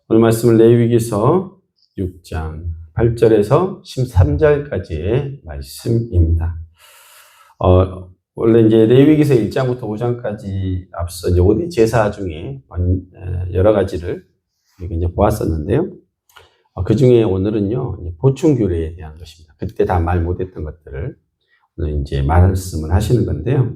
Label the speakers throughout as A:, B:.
A: 오늘 말씀은 레위기서 6장 8절에서 13절까지의 말씀입니다. 원래 이제 레위기서 1장부터 5장까지 앞서 이제 5대 제사 중에 여러 가지를 이제 보았었는데요. 그 중에 오늘은요, 보충 규례에 대한 것입니다. 그때 다 말 못했던 것들을 오늘 이제 말씀을 하시는 건데요.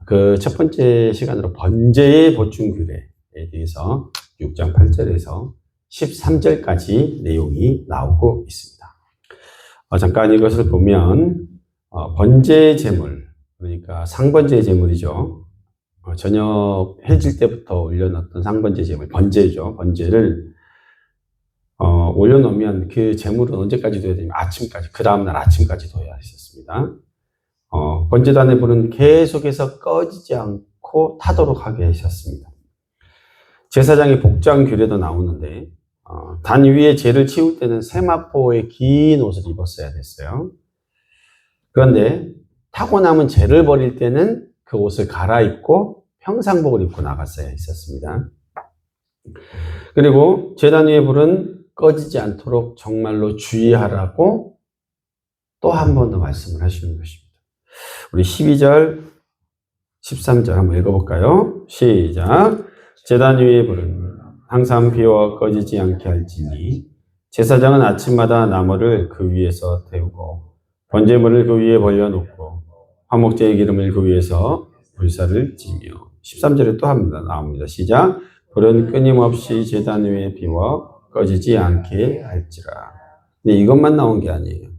A: 그 첫 번째 시간으로 번제의 보충 규례에 대해서 6장 8절에서 13절까지 내용이 나오고 있습니다. 잠깐 이것을 보면 번제의 제물, 그러니까 상번제의 제물이죠. 저녁 해질 때부터 올려놓던 상번제 제물, 번제죠. 번제를 올려놓으면 그 제물은 언제까지 둬야 되냐면 아침까지, 그 다음날 아침까지 둬야 했었습니다. 번제단의 불은 계속해서 꺼지지 않고 타도록 하게 하셨습니다. 제사장의 복장 규례도 나오는데 단 위에 죄를 치울 때는 세마포의 긴 옷을 입었어야 됐어요. 그런데 타고 남은 죄를 버릴 때는 그 옷을 갈아입고 평상복을 입고 나갔어야 했었습니다. 그리고 제단 위의 불은 꺼지지 않도록 정말로 주의하라고 또 한 번 더 말씀을 하시는 것입니다. 우리 12절, 13절 한번 읽어볼까요? 시작. 제단 위의 불은 항상 피워 꺼지지 않게 할지니 제사장은 아침마다 나무를 그 위에서 태우고 번제물을 그 위에 벌려놓고 화목제의 기름을 그 위에서 불사를 지며 13절에 또 합니다. 나옵니다. 시작. 불은 끊임없이 제단 위에 피워 꺼지지 않게 할지라. 근데 이것만 나온 게 아니에요.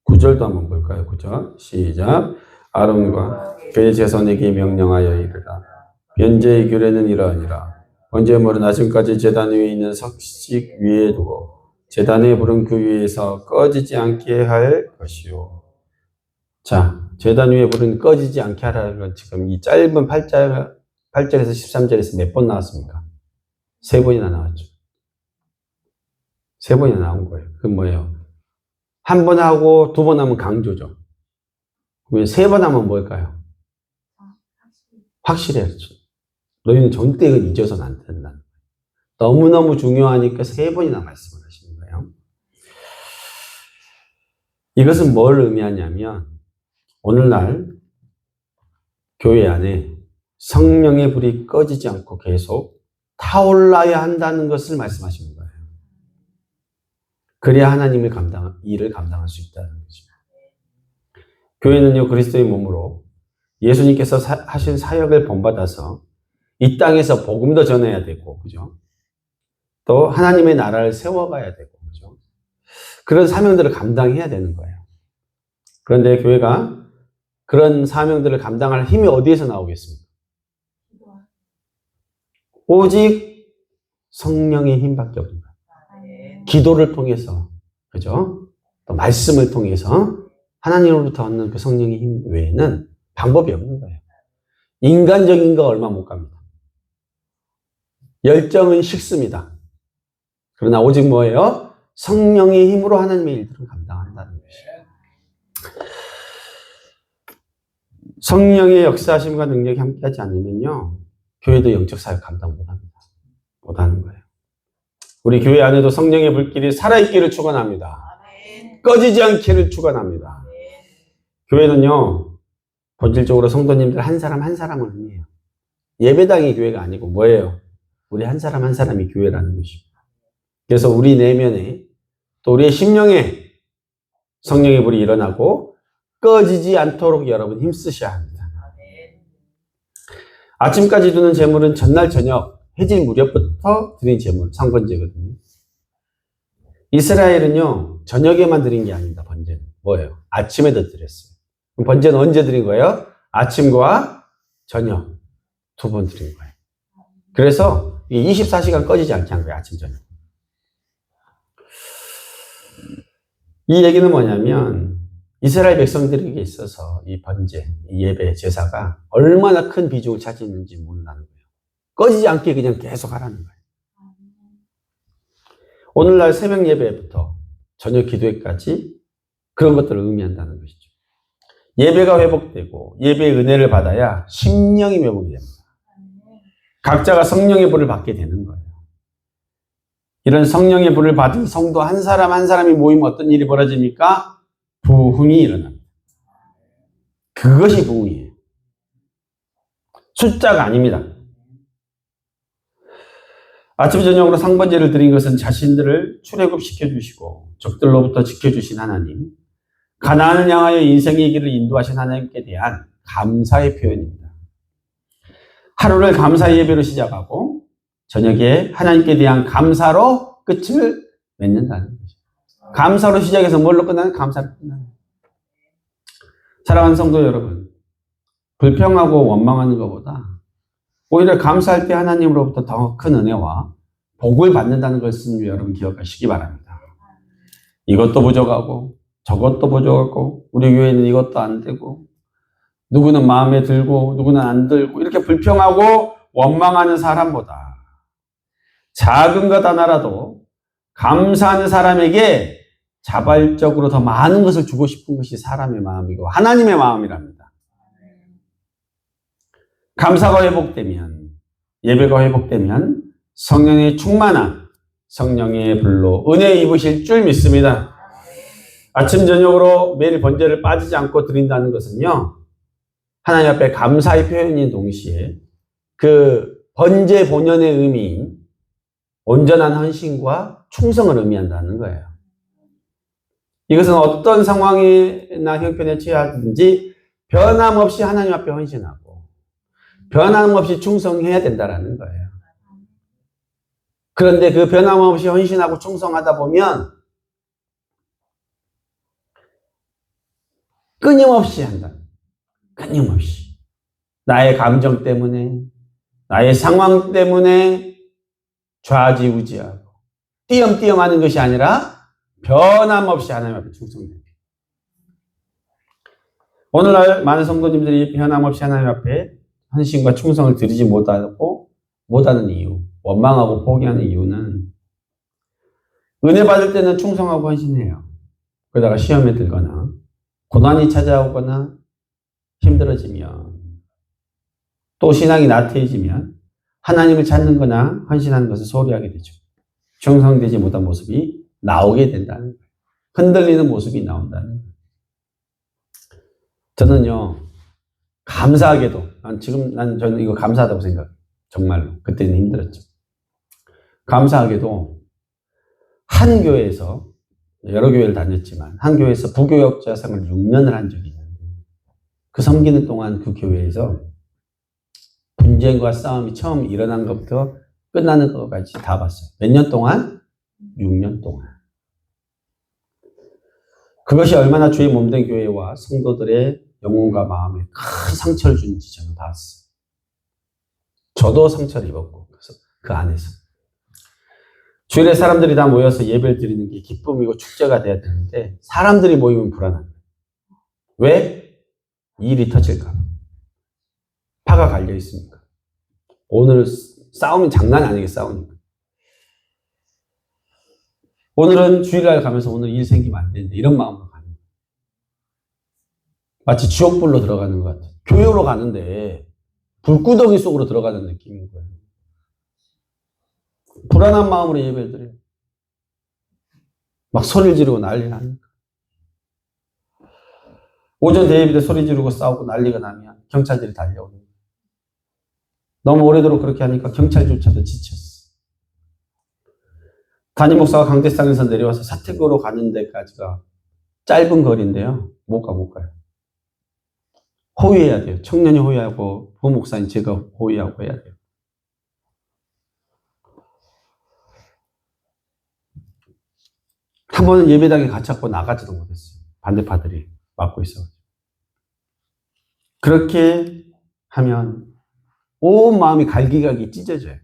A: 9절도 한번 볼까요? 9절 시작. 아론과 그의 제사장에게 명령하여 이르라. 번제의 규례는 이러하니라. 번제물은 아침까지 제단 위에 있는 석식 위에 두고 제단의 불은 그 위에서 꺼지지 않게 할 것이요. 자, 제단 위에 불은 꺼지지 않게 하라는 건 지금 이 짧은 8절에서 13절에서 몇 번 나왔습니까? 3번이나 나왔죠. 3번이나 나온 거예요. 그건 뭐예요? 한 번 하고 2번 하면 강조죠. 그러면 3번 하면 뭘까요? 확실해야죠. 너희는 절대 이건 잊어서는 안 된다. 너무너무 중요하니까 3번이나 말씀을 하시는 거예요. 이것은 뭘 의미하냐면 오늘날 교회 안에 성령의 불이 꺼지지 않고 계속 타올라야 한다는 것을 말씀하시는 거예요. 그래야 하나님의 일을 감당할 수 있다는 것입니다. 교회는요, 그리스도의 몸으로 예수님께서 하신 사역을 본받아서 이 땅에서 복음도 전해야 되고, 그죠? 또 하나님의 나라를 세워가야 되고, 그죠? 그런 사명들을 감당해야 되는 거예요. 그런데 교회가 그런 사명들을 감당할 힘이 어디에서 나오겠습니까? 오직 성령의 힘밖에 없는 거예요. 기도를 통해서, 그죠? 또 말씀을 통해서 하나님으로부터 얻는 그 성령의 힘 외에는 방법이 없는 거예요. 인간적인 거 얼마 못 갑니다. 열정은 식습니다. 그러나 오직 뭐예요? 성령의 힘으로 하나님의 일들을 감당한다는 것이에요. 성령의 역사하심과 능력이 함께하지 않으면요, 교회도 영적 사역 감당 못합니다. 못하는 거예요. 우리 교회 안에도 성령의 불길이 살아있기를 축원합니다. 꺼지지 않기를 축원합니다. 교회는요, 본질적으로 성도님들 한 사람 한 사람을 의미해요. 예배당이 교회가 아니고 뭐예요? 우리 한 사람 한 사람이 교회라는 것입니다. 그래서 우리 내면에 또 우리의 심령에 성령의 불이 일어나고 꺼지지 않도록 여러분 힘쓰셔야 합니다. 아침까지 두는 제물은 전날 저녁 해질 무렵부터 드린 제물, 상번제거든요. 이스라엘은요, 저녁에만 드린 게 아닙니다. 번제는 뭐예요? 아침에도 드렸어요. 그럼 번제는 언제 드린 거예요? 아침과 저녁 2번 드린 거예요. 그래서 24시간 꺼지지 않게 한 거예요. 아침, 저녁. 이 얘기는 뭐냐면 이스라엘 백성들에게 있어서 이 번제, 이 예배, 제사가 얼마나 큰 비중을 차지했는지 모른다는 거예요. 꺼지지 않게 그냥 계속 하라는 거예요. 오늘날 새벽 예배부터 저녁 기도회까지 그런 것들을 의미한다는 것이죠. 예배가 회복되고 예배의 은혜를 받아야 심령이 회복이 됩니다. 각자가 성령의 불을 받게 되는 거예요. 이런 성령의 불을 받은 성도 한 사람 한 사람이 모이면 어떤 일이 벌어집니까? 부흥이 일어납니다. 그것이 부흥이에요. 숫자가 아닙니다. 아침 저녁으로 상번제를 드린 것은 자신들을 출애굽시켜 주시고 적들로부터 지켜주신 하나님, 가나안을 향하여 인생의 길을 인도하신 하나님께 대한 감사의 표현입니다. 하루를 감사의 예배로 시작하고 저녁에 하나님께 대한 감사로 끝을 맺는다는 거죠. 감사로 시작해서 뭘로 끝나는? 감사로 끝나는 거예요. 사랑하는 성도 여러분, 불평하고 원망하는 것보다 오히려 감사할 때 하나님으로부터 더 큰 은혜와 복을 받는다는 것을 여러분 기억하시기 바랍니다. 이것도 부족하고 저것도 부족하고 우리 교회는 이것도 안 되고 누구는 마음에 들고 누구는 안 들고 이렇게 불평하고 원망하는 사람보다 작은 것 하나라도 감사하는 사람에게 자발적으로 더 많은 것을 주고 싶은 것이 사람의 마음이고 하나님의 마음이랍니다. 감사가 회복되면, 예배가 회복되면 성령의 충만한 성령의 불로 은혜 입으실 줄 믿습니다. 아침 저녁으로 매일 번제를 빠지지 않고 드린다는 것은요, 하나님 앞에 감사의 표현인 동시에 그 번제 본연의 의미인 온전한 헌신과 충성을 의미한다는 거예요. 이것은 어떤 상황이나 형편에 처하든지 변함없이 하나님 앞에 헌신하고 변함없이 충성해야 된다는 거예요. 그런데 그 변함없이 헌신하고 충성하다 보면 끊임없이 한다. 끊임없이. 나의 감정 때문에, 나의 상황 때문에 좌지우지하고 띄엄띄엄 하는 것이 아니라 변함없이 하나님 앞에 충성됩니다. 오늘날 많은 성도님들이 변함없이 하나님 앞에 헌신과 충성을 드리지 못하는 이유, 원망하고 포기하는 이유는 은혜 받을 때는 충성하고 헌신해요. 그러다가 시험에 들거나 고난이 찾아오거나 힘들어지면 또 신앙이 나태해지면 하나님을 찾는 거나 헌신하는 것을 소홀히 하게 되죠. 충성되지 못한 모습이 나오게 된다는 거예요. 흔들리는 모습이 나온다는 거예요. 저는요, 감사하게도, 저는 이거 감사하다고 생각해요. 정말로. 그때는 힘들었죠. 감사하게도, 한 교회에서, 여러 교회를 다녔지만, 한 교회에서 부교역자 생활을 6년을 한 적이 있는데, 그 섬기는 동안 그 교회에서 분쟁과 싸움이 처음 일어난 것부터 끝나는 것까지 다 봤어요. 몇 년 동안? 6년 동안. 그것이 얼마나 주의 몸된 교회와 성도들의 영혼과 마음에 큰 상처를 주는지 저는 봤어요. 저도 상처를 입었고, 그래서 그 안에서. 주일에 사람들이 다 모여서 예배를 드리는 게 기쁨이고 축제가 돼야 되는데, 사람들이 모이면 불안한 거예요. 왜? 일이 터질까 봐. 파가 갈려 있으니까. 오늘 싸우면 장난이 아니게 싸우니까. 오늘은 주일날 가면서 오늘 일 생기면 안 되는데, 이런 마음으로 가는 거예요. 마치 지옥불로 들어가는 것 같아요. 교회로 가는데 불구덩이 속으로 들어가는 느낌인 거예요. 불안한 마음으로 예배를 드려요. 막 소리를 지르고 난리 나니까. 오전 대예배 때 소리 지르고 싸우고 난리가 나면 경찰들이 달려오는 거예요. 너무 오래도록 그렇게 하니까 경찰조차도 지쳤어. 담임 목사가 강대상에서 내려와서 사택으로 가는 데까지가 짧은 거리인데요. 못 가요. 호위해야 돼요. 청년이 호위하고 부목사인 제가 호위하고 해야 돼요. 한 번은 예배당에 갇혔고 나가지도 못했어요. 반대파들이 막고 있어가지고. 그렇게 하면 온 마음이 갈기갈기 찢어져요.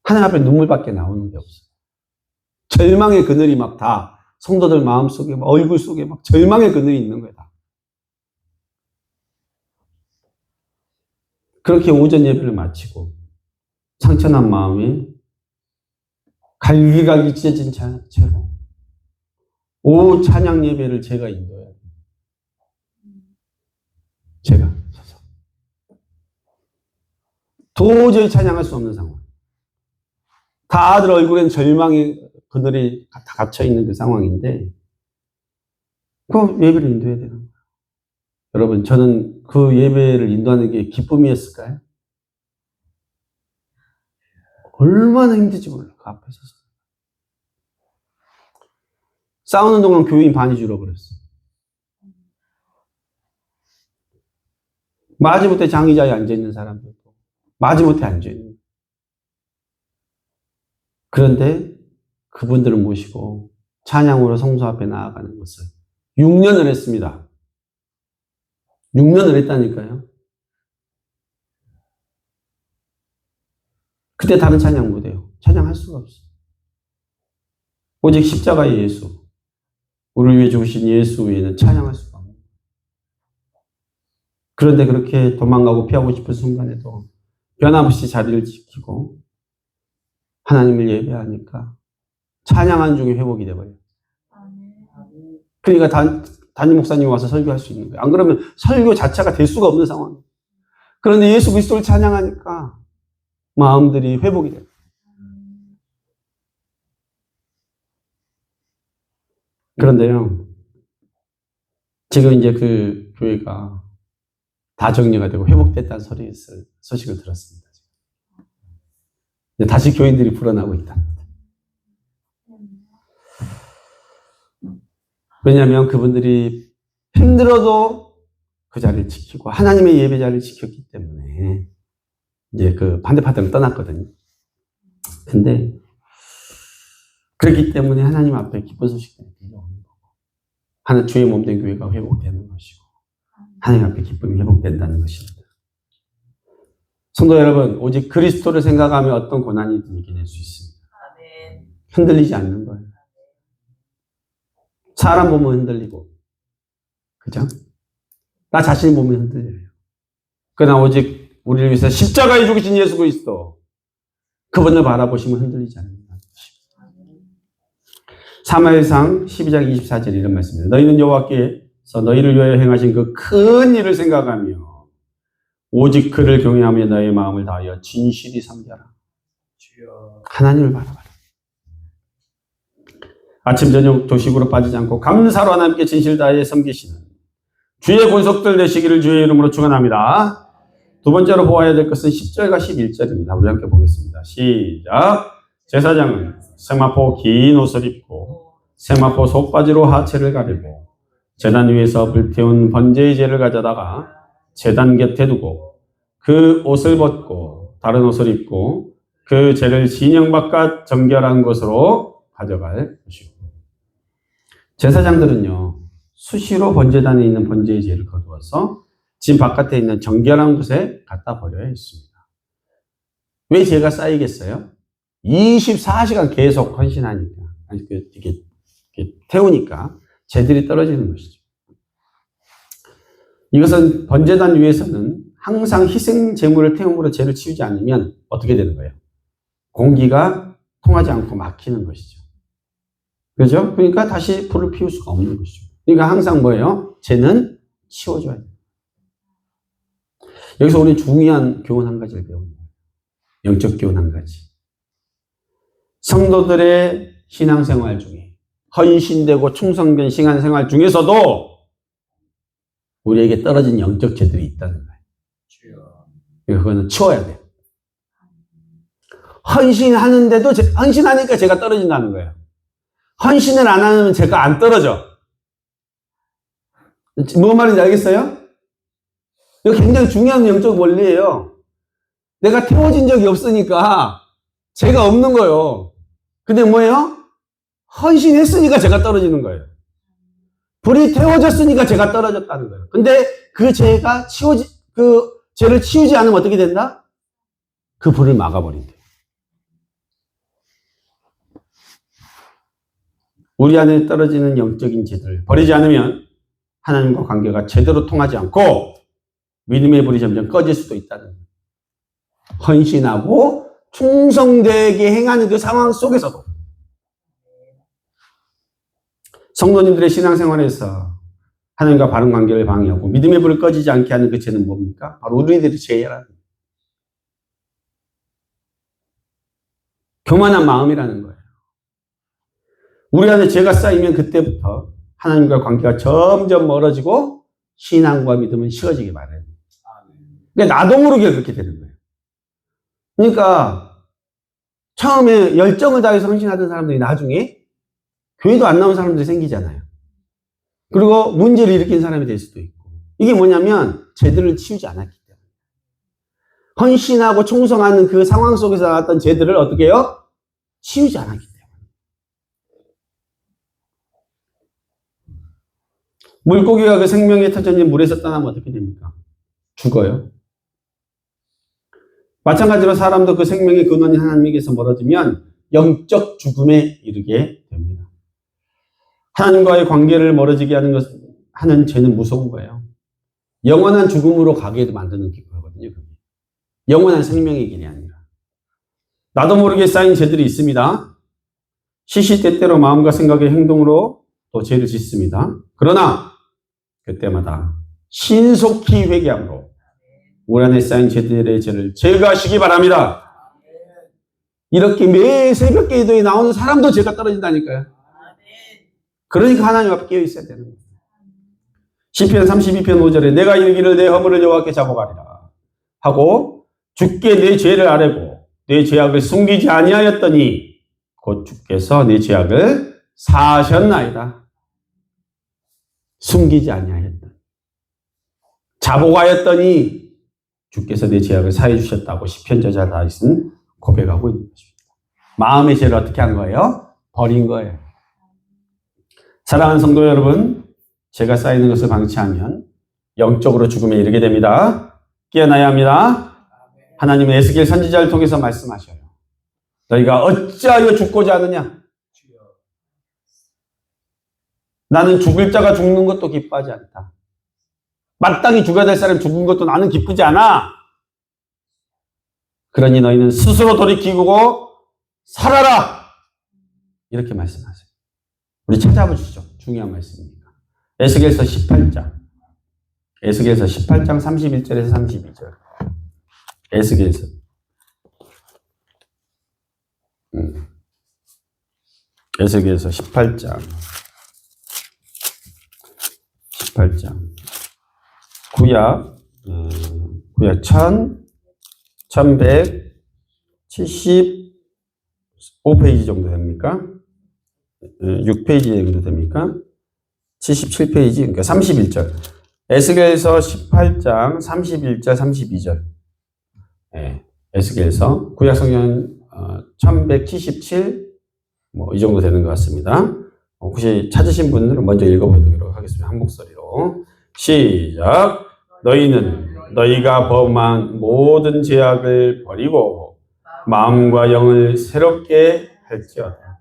A: 하나님 앞에 눈물밖에 나오는 게 없어요. 절망의 그늘이 막 다 성도들 마음속에 얼굴 속에 막 절망의 그늘이 있는 거예요. 다. 그렇게 오전 예배를 마치고 상처난 마음이 갈기갈기 찢어진 채로 오후 찬양 예배를 제가 인도해야 돼요. 제가 서서 도저히 찬양할 수 없는 상황. 다들 얼굴엔 절망이 그들이 다 갇혀있는 그 상황인데, 그 예배를 인도해야 되는 거예요. 여러분, 저는 그 예배를 인도하는 게 기쁨이었을까요? 얼마나 힘들지 몰라, 그 앞에 서서. 싸우는 동안 교인 반이 줄어버렸어. 마지못해 장의자에 앉아있는 사람들도 마지못해 앉아있는. 그런데 그분들을 모시고 찬양으로 성소 앞에 나아가는 것을 6년을 했습니다. 6년을 했다니까요. 그때 다른 찬양 못해요. 찬양할 수가 없어. 오직 십자가의 예수, 우리를 위해 죽으신 예수 외에는 찬양할 수가 없는. 그런데 그렇게 도망가고 피하고 싶은 순간에도 변함없이 자리를 지키고 하나님을 예배하니까 찬양한 중에 회복이 돼버려요. 그러니까 담임 목사님이 와서 설교할 수 있는 거예요. 안 그러면 설교 자체가 될 수가 없는 상황. 그런데 예수 그리스도를 찬양하니까 마음들이 회복이 돼요. 그런데요, 지금 이제 그 교회가 다 정리가 되고 회복됐다는 소식을 들었습니다. 다시 교인들이 불어나고 있다. 왜냐하면 그분들이 힘들어도 그 자리를 지키고 하나님의 예배 자리를 지켰기 때문에 이제 그 반대파들은 떠났거든요. 근데 그렇기 때문에 하나님 앞에 기쁜 소식들이 들려오는 거고, 하나 주의 몸된 교회가 회복되는 것이고, 하나님 앞에 기쁨이 회복된다는 것입니다. 성도 여러분, 오직 그리스도를 생각하며 어떤 고난이든 이겨낼 수 있습니다. 흔들리지 않는 거예요. 사람 보면 흔들리고, 그죠? 나 자신이 보면 흔들려요. 그러나 오직 우리를 위해서 십자가에 죽으신 예수 그리스도, 그분을 바라보시면 흔들리지 않는다는 것입니다. 사무엘상 12장 24절 이런 말씀입니다. 너희는 여호와께서 너희를 위하여 행하신 그 큰 일을 생각하며 오직 그를 경외하며 너의 마음을 다하여 진실이 섬겨라. 하나님을 바라봐라. 아침 저녁 도식으로 빠지지 않고 감사로 하나님께 진실 다하여 섬기시는 주의 권속들 되시기를 주의 이름으로 축원합니다. 두 번째로 보아야 될 것은 10절과 11절입니다. 우리 함께 보겠습니다. 시작. 제사장은 세마포 긴 옷을 입고 세마포 속바지로 하체를 가리고 제단 위에서 불태운 번제의 제를 가져다가 제단 곁에 두고 그 옷을 벗고 다른 옷을 입고 그 제를 진영 바깥 정결한 곳으로 가져갈 것이고, 제사장들은요 수시로 번제단에 있는 번제의 제를 거두어서 진 바깥에 있는 정결한 곳에 갖다 버려야 했습니다. 왜 제가 쌓이겠어요? 24시간 계속 헌신하니까, 이게 태우니까 재들이 떨어지는 것이죠. 이것은 번제단 위에서는 항상 희생 제물을 태움으로 죄를 치우지 않으면 어떻게 되는 거예요? 공기가 통하지 않고 막히는 것이죠. 그죠? 그러니까 다시 불을 피울 수가 없는 것이죠. 그러니까 항상 뭐예요? 죄는 치워줘야 돼요. 여기서 우리 중요한 교훈 한 가지를 배웁니다. 영적 교훈 한 가지. 성도들의 신앙생활 중에 헌신되고 충성된 신앙생활 중에서도 우리에게 떨어진 영적 죄들이 있다는 거예요. 그거는 치워야 돼요. 헌신하는데도 헌신하니까 제가 떨어진다는 거예요. 헌신을 안 하면 제가 안 떨어져. 무슨 말인지 알겠어요? 이거 굉장히 중요한 영적 원리예요. 내가 태워진 적이 없으니까 죄가 없는 거예요. 근데 뭐예요? 헌신했으니까 제가 떨어지는 거예요. 불이 태워졌으니까 제가 떨어졌다는 거예요. 근데 그 죄가 그 죄를 치우지 않으면 어떻게 된다? 그 불을 막아버린대요. 우리 안에 떨어지는 영적인 죄들을 버리지 않으면 하나님과 관계가 제대로 통하지 않고 믿음의 불이 점점 꺼질 수도 있다는 거예요. 헌신하고 충성되게 행하는 그 상황 속에서도 성도님들의 신앙생활에서 하나님과 바른 관계를 방해하고 믿음의 불을 꺼지지 않게 하는 그 죄는 뭡니까? 바로 우리들의 죄라는 거예요. 교만한 마음이라는 거예요. 우리 안에 죄가 쌓이면 그때부터 하나님과 관계가 점점 멀어지고 신앙과 믿음은 식어지기 마련이에요. 그러니까 나도 모르게 그렇게 되는 거예요. 그러니까 처음에 열정을 다해서 헌신하던 사람들이 나중에 교회도 안 나온 사람들이 생기잖아요. 그리고 문제를 일으킨 사람이 될 수도 있고. 이게 뭐냐면 죄들을 치우지 않았기 때문에. 헌신하고 충성하는 그 상황 속에서 나왔던 죄들을 어떻게 해요? 치우지 않았기 때문에. 물고기가 그 생명의 터전인 물에서 떠나면 어떻게 됩니까? 죽어요. 마찬가지로 사람도 그 생명의 근원인 하나님에게서 멀어지면 영적 죽음에 이르게 됩니다. 하나님과의 관계를 멀어지게 하는 죄는 무서운 거예요. 영원한 죽음으로 가게 만드는 거거든요. 영원한 생명의 길이 아니라. 나도 모르게 쌓인 죄들이 있습니다. 시시때때로 마음과 생각의 행동으로 또 죄를 짓습니다. 그러나 그때마다 신속히 회개함으로 우리 안에 쌓인 죄들의 죄를 제거하시기 바랍니다. 이렇게 매 새벽 기도에 나오는 사람도 죄가 떨어진다니까요. 그러니까 하나님 앞에 깨어 있어야 되는 거예요. 시편 32편 5절에 내가 이르기를 내 허물을 여호와께 자복하리라 하고 주께 내 죄를 아뢰고 내 죄악을 숨기지 아니하였더니 곧 주께서 내 죄악을 사하셨나이다. 숨기지 아니하였더니 자복하였더니 주께서 내 죄악을 사해 주셨다고 시편 저자 다윗은 고백하고 있는 것입니다. 마음의 죄를 어떻게 한 거예요? 버린 거예요. 사랑하는 성도 여러분, 죄가 쌓이는 것을 방치하면 영적으로 죽음에 이르게 됩니다. 깨어나야 합니다. 하나님은 에스겔 선지자를 통해서 말씀하셔요. 너희가 어찌하여 죽고자 하느냐? 나는 죽을 자가 죽는 것도 기뻐하지 않다. 마땅히 죽어야 될 사람이 죽은 것도 나는 기쁘지 않아. 그러니 너희는 스스로 돌이키고 살아라. 이렇게 말씀하세요. 우리 찾아보시죠. 중요한 말씀입니다. 에스겔서 18장. 에스겔서 18장 31절에서 32절. 에스겔서. 에스겔서 18장. 18장. 구약 1175페이지 정도 됩니까? 6페이지 정도 됩니까? 77페이지, 그러니까 31절. 에스겔서 18장 31절, 32절. 네, 에스겔서 구약성경 1177, 이 정도 되는 것 같습니다. 혹시 찾으신 분들은 먼저 읽어보도록 하겠습니다. 한 목소리로. 시작. 너희는 너희가 범한 모든 죄악을 버리고 마음과 영을 새롭게 할지어다.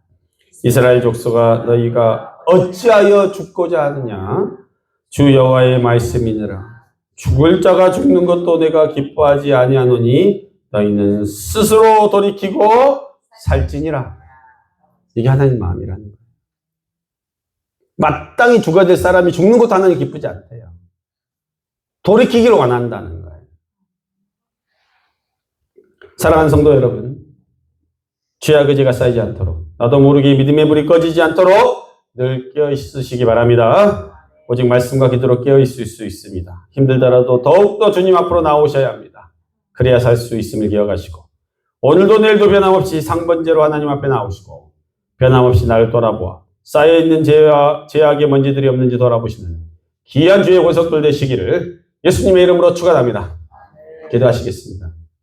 A: 이스라엘 족속아 너희가 어찌하여 죽고자 하느냐? 주 여호와의 말씀이니라. 죽을 자가 죽는 것도 내가 기뻐하지 아니하노니 너희는 스스로 돌이키고 살지니라. 이게 하나님 마음이라는 거예요. 마땅히 죽어야 될 사람이 죽는 것도 하나님 기쁘지 않대요. 돌이키기를 원한다는 거예요. 사랑하는 성도 여러분, 죄악의 죄가 쌓이지 않도록 나도 모르게 믿음의 불이 꺼지지 않도록 늘 깨어 있으시기 바랍니다. 오직 말씀과 기도로 깨어 있을 수 있습니다. 힘들더라도 더욱더 주님 앞으로 나오셔야 합니다. 그래야 살 수 있음을 기억하시고 오늘도 내일도 변함없이 상번제로 하나님 앞에 나오시고 변함없이 나를 돌아보아 쌓여있는 죄악의 먼지들이 없는지 돌아보시는 귀한 주의 권속들 되시기를 예수님의 이름으로 축원합니다. 기도하시겠습니다.